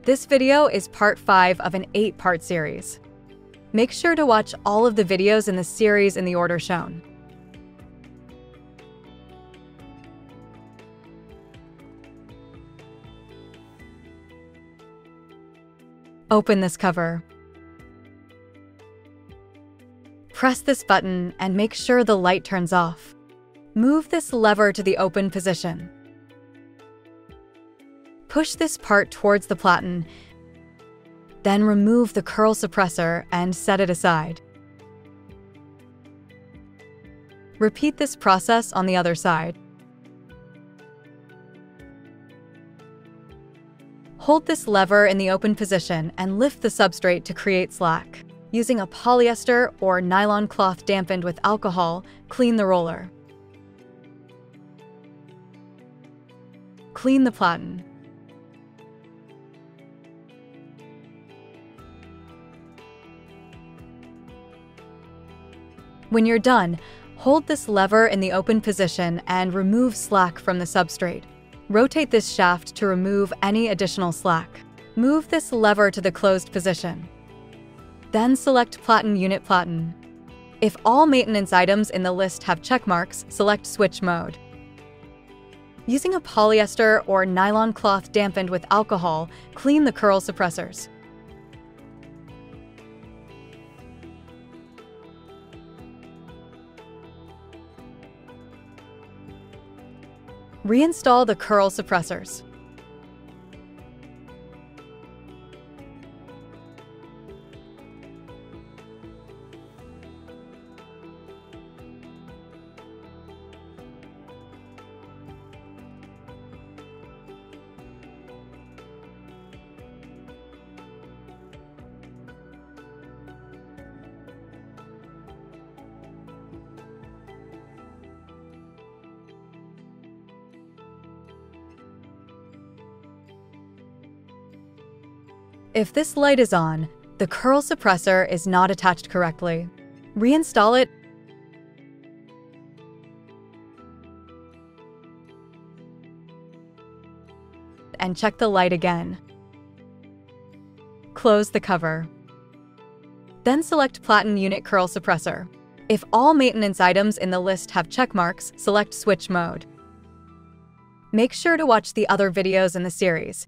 This video is part 5 of an 8-part series. Make sure to watch all of the videos in the series in the order shown. Open this cover. Press this button and make sure the light turns off. Move this lever to the open position. Push this part towards the platen, then remove the curl suppressor and set it aside. Repeat this process on the other side. Hold this lever in the open position and lift the substrate to create slack. Using a polyester or nylon cloth dampened with alcohol, clean the roller. Clean the platen. When you're done, hold this lever in the open position and remove slack from the substrate. Rotate this shaft to remove any additional slack. Move this lever to the closed position. Then select Platen Unit Platen. If all maintenance items in the list have check marks, select Switch Mode. Using a polyester or nylon cloth dampened with alcohol, clean the curl suppressors. Reinstall the curl suppressors. If this light is on, the curl suppressor is not attached correctly. Reinstall it and check the light again. Close the cover. Then select Platen Unit Curl Suppressor. If all maintenance items in the list have check marks, select Switch Mode. Make sure to watch the other videos in the series.